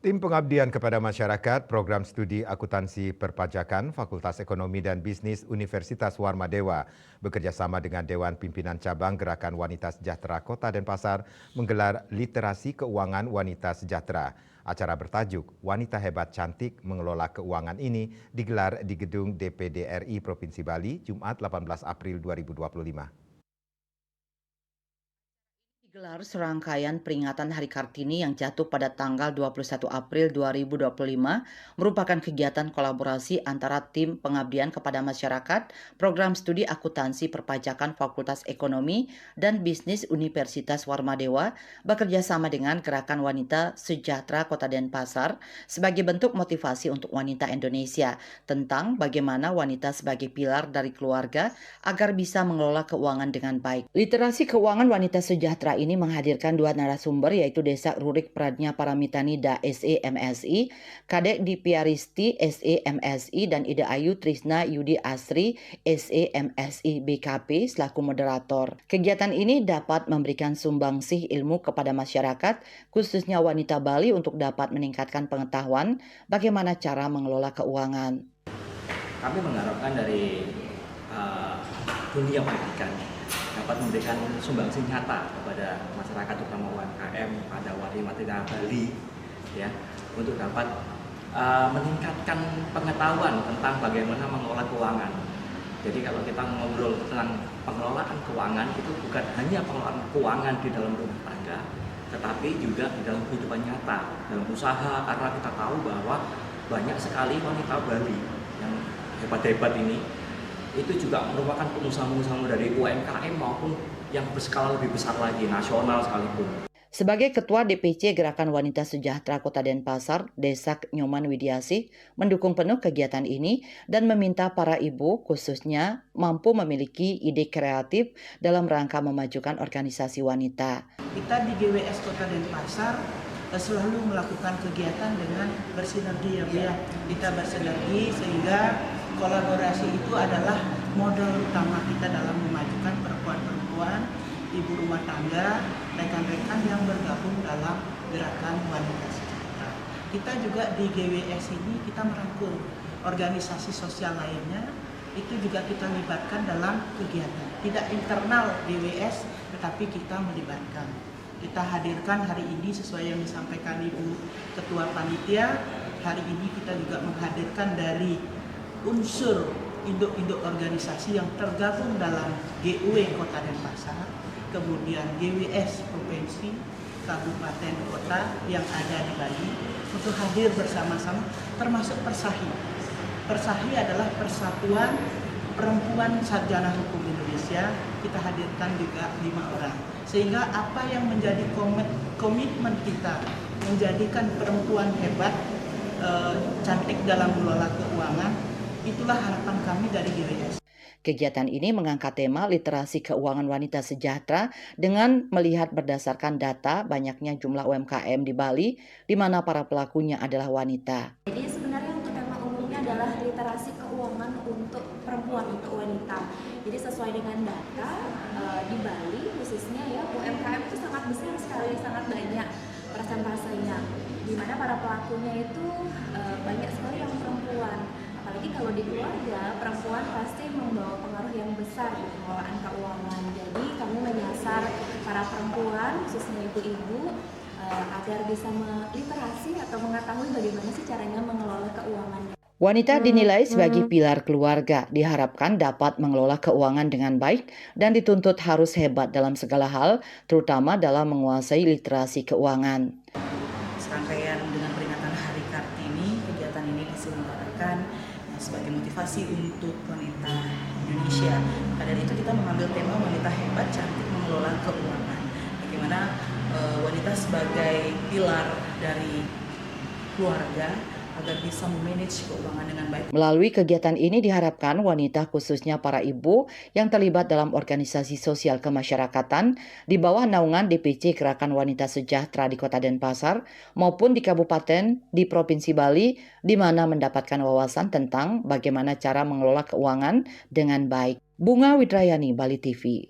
Tim Pengabdian kepada Masyarakat Program Studi Akuntansi Perpajakan Fakultas Ekonomi dan Bisnis Universitas Warmadewa bekerjasama dengan Dewan Pimpinan Cabang Gerakan Wanita Sejahtera Kota Denpasar menggelar Literasi Keuangan Wanita Sejahtera. Acara bertajuk Wanita Hebat Cantik Mengelola Keuangan ini digelar di Gedung DPD RI Provinsi Bali Jumat 18 April 2025. Gelar serangkaian peringatan Hari Kartini yang jatuh pada tanggal 21 April 2025 merupakan kegiatan kolaborasi antara Tim Pengabdian kepada Masyarakat, Program Studi Akuntansi Perpajakan Fakultas Ekonomi dan Bisnis Universitas Warmadewa bekerja sama dengan Gerakan Wanita Sejahtera Kota Denpasar sebagai bentuk motivasi untuk wanita Indonesia tentang bagaimana wanita sebagai pilar dari keluarga agar bisa mengelola keuangan dengan baik. Literasi keuangan wanita sejahtera ini menghadirkan dua narasumber yaitu Desa Rurik Pradnya Paramitanida SE MSI, Kadek Dipiaristi SE MSI dan Ida Ayu Trisna Yudi Asri SE MSI BKP selaku moderator. Kegiatan ini dapat memberikan sumbangsih ilmu kepada masyarakat khususnya wanita Bali untuk dapat meningkatkan pengetahuan bagaimana cara mengelola keuangan. Kami mengharapkan dari dunia pendidikan dapat memberikan sumbangsih nyata kepada masyarakat terutama UMKM pada wanita Bali ya untuk dapat meningkatkan pengetahuan tentang bagaimana mengelola keuangan. Jadi kalau kita ngobrol tentang pengelolaan keuangan itu bukan hanya pengelolaan keuangan di dalam rumah tangga, tetapi juga di dalam kehidupan nyata, dalam usaha karena kita tahu bahwa banyak sekali wanita Bali yang hebat-hebat ini itu juga merupakan pengusaha-pengusaha dari UMKM maupun yang berskala lebih besar lagi, nasional sekalipun. Sebagai Ketua DPC Gerakan Wanita Sejahtera Kota Denpasar, Desak Nyoman Widiasih mendukung penuh kegiatan ini dan meminta para ibu khususnya mampu memiliki ide kreatif dalam rangka memajukan organisasi wanita. Kita di GWS Kota Denpasar selalu melakukan kegiatan dengan bersinergi ya. Kita bersinergi sehingga kolaborasi itu adalah modal utama kita dalam memajukan perempuan-perempuan, ibu rumah tangga, rekan-rekan yang bergabung dalam gerakan wanita sejahtera. Kita juga di GWS ini kita merangkul organisasi sosial lainnya, itu juga kita libatkan dalam kegiatan. Tidak internal GWS, tetapi kita melibatkan. Kita hadirkan hari ini sesuai yang disampaikan Ibu Ketua Panitia, hari ini kita juga menghadirkan dari unsur induk-induk organisasi yang tergabung dalam GUW Kota Denpasar, kemudian GWS Provinsi, Kabupaten, Kota yang ada di Bali untuk hadir bersama-sama termasuk Persahi. Persahi adalah Persatuan Perempuan Sarjana Hukum Indonesia, kita hadirkan juga 5 orang. Sehingga apa yang menjadi komitmen kita menjadikan perempuan hebat, cantik dalam mengelola keuangan, itulah harapan kami dari GWS. Kegiatan ini mengangkat tema literasi keuangan wanita sejahtera dengan melihat berdasarkan data banyaknya jumlah UMKM di Bali, di mana para pelakunya adalah wanita. Jadi sebenarnya untuk tema umumnya adalah literasi keuangan untuk perempuan, untuk wanita. Jadi sesuai dengan data di Bali khususnya ya UMKM itu sangat besar sekali, sangat banyak persentasenya. Di mana para pelakunya itu banyak sekali yang perempuan. Apalagi kalau di keluarga, perempuan pasti membawa pengaruh yang besar di pengelolaan keuangan. Jadi kami menyasar para perempuan, khususnya ibu-ibu, agar bisa literasi atau mengetahui bagaimana sih caranya mengelola keuangan. Wanita dinilai sebagai pilar keluarga, diharapkan dapat mengelola keuangan dengan baik dan dituntut harus hebat dalam segala hal, terutama dalam menguasai literasi keuangan. Serangkaian dengan peringatan Hari Kartini, kegiatan ini diselenggarakan sebagai motivasi untuk wanita Indonesia. Pada itu kita mengambil tema wanita hebat cantik mengelola keuangan. Bagaimana wanita sebagai pilar dari keluarga agar bisa memanage keuangan dengan baik. Melalui kegiatan ini diharapkan wanita khususnya para ibu yang terlibat dalam organisasi sosial kemasyarakatan di bawah naungan DPC Gerakan Wanita Sejahtera di Kota Denpasar maupun di kabupaten di Provinsi Bali di mana mendapatkan wawasan tentang bagaimana cara mengelola keuangan dengan baik. Bunga Widrayani, Bali TV.